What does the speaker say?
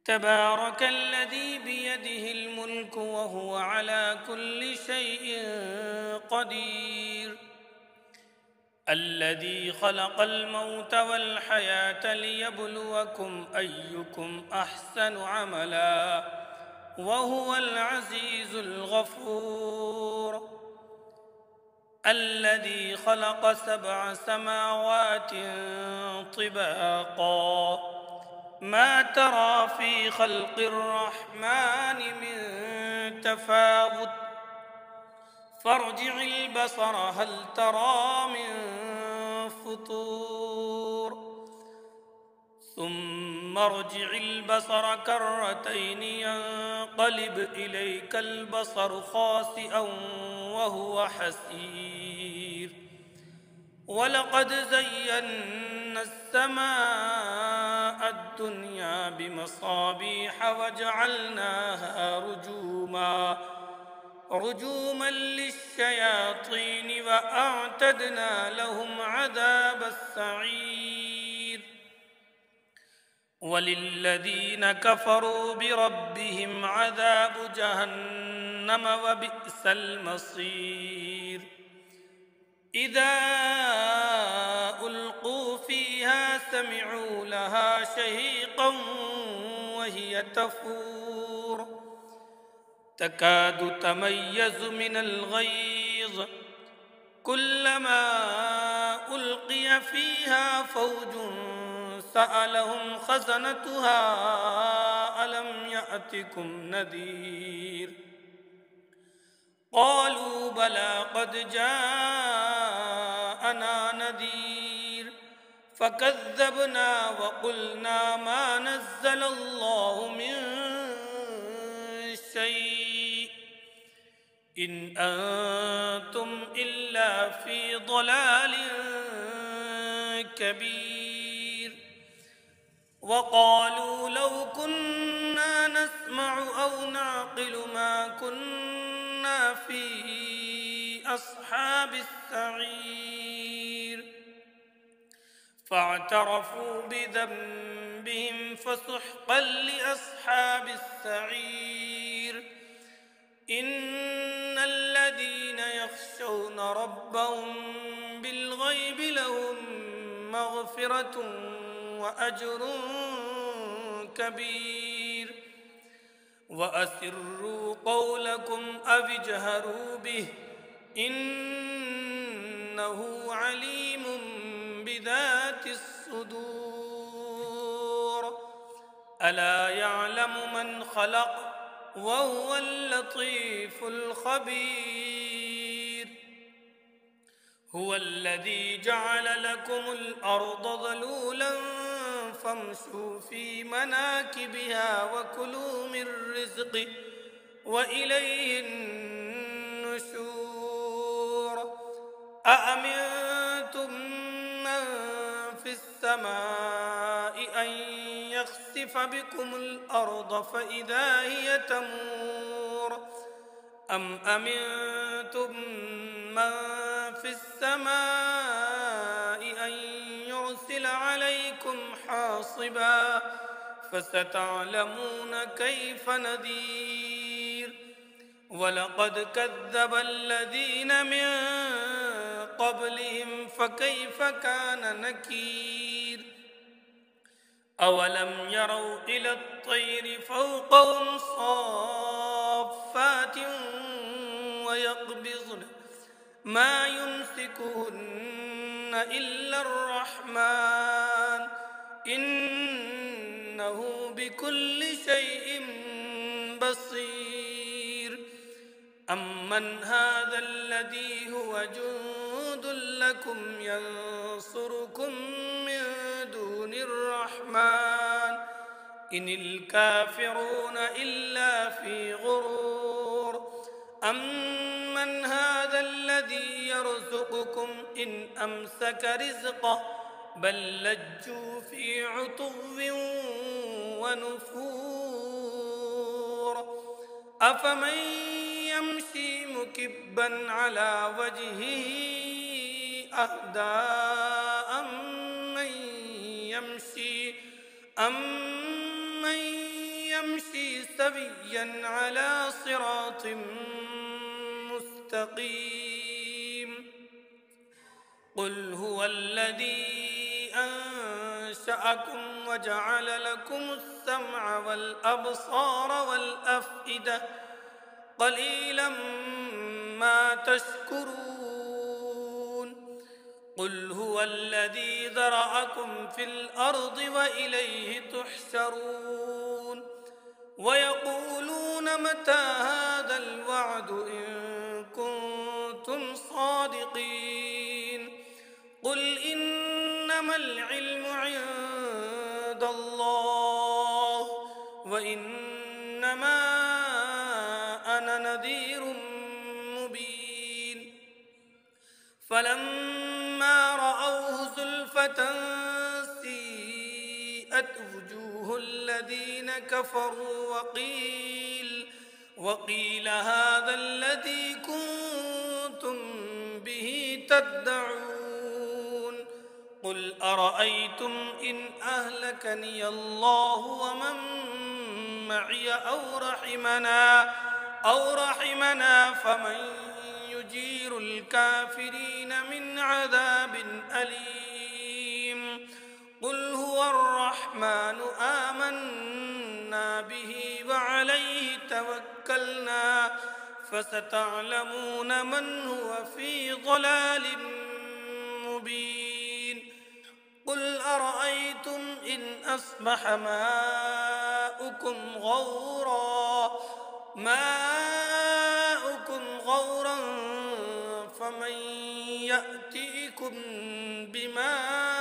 تبارك الذي بيده الملك وهو على كل شيء قدير الذي خلق الموت والحياة ليبلوكم أيكم أحسن عملا وهو العزيز الغفور الذي خلق 7 سماوات طباقا ما ترى في خلق الرحمن من تفاوت فارجع البصر هل ترى من فطور ثم ارجع البصر كرتين ينقلب إليك البصر خاسئا وهو حسير ولقد زينا السماء الدنيا بمصابيح وجعلناها رجوما للشياطين وأعتدنا لهم عذاب السعير وللذين كفروا بربهم عذاب جهنم وبئس المصير إذا ألقوا فيها سمعوا لها شهيقا وهي تفور تكاد تميز من الغيظ كلما ألقي فيها فوج سألهم خزنتها ألم يأتكم نذير قالوا بلى قد جاءنا نذير فكذبنا وقلنا ما نزل الله من شيء إن أنتم إلا في ضلال كبير وقالوا لو كنا نسمع أو نعقل ما كنا في أصحاب السعير فاعترفوا بذنبهم فسحقا لأصحاب السعير إن الذين يخشون ربهم بالغيب لهم مغفرة وأجر كبير وأسروا قولكم أو اجهروا به إنه عليم بذات الصدور ألا يعلم من خلق وهو اللطيف الخبير هو الذي جعل لكم الأرض ذلولا فامشوا في مناكبها وكلوا من رزقه وإليه النشور أأمنتم من في السماء أن يخسف بكم الأرض فإذا هي تمور أم أمنتم من في السماء أن يرسل عليكم حاصبا فستعلمون كيف نذير ولقد كذب الذين من قبلهم فكيف كان نكير أولم يروا إلى الطير فوقهم صافات ويقبضن ما يمسكهن إلا الرحمن إنه بكل شيء بصير أمن هذا الذي هو جند لكم ينصركم من دون الرحمن إن الكافرون إلا في غرور أمن هذا الذي يرزقكم إن أمسك رزقه بل لجوا في عتو ونفور أفمن يمشي مكبا على وجهه أهدى أمن يمشي سويا على صراط مستقيم. قل هو الذي أنشأكم وجعل لكم السمع والأبصار والأفئدة قليلا ما تشكرون. قل هو الذي ذرأكم في الأرض وإليه تحشرون. ويقولون متى هذا الوعد إن كنتم صادقين. قل إنما العلم عند الله وإنما أنا نذير مبين. فلما رأوه زلفة سيئت وجوه الذين كفروا وقيل هذا الذي كنتم به تدعون. قل أرأيتم إن أهلكني الله ومن معي أو رحمنا فمن يجير الكافرين من عذاب أليم. قل هو الرحمن آمنا به وعليه توكلنا فستعلمون من هو في ضلال مبين. قل أرأيتم إن أصبح ماؤكم غورا فمن يأتيكم بماء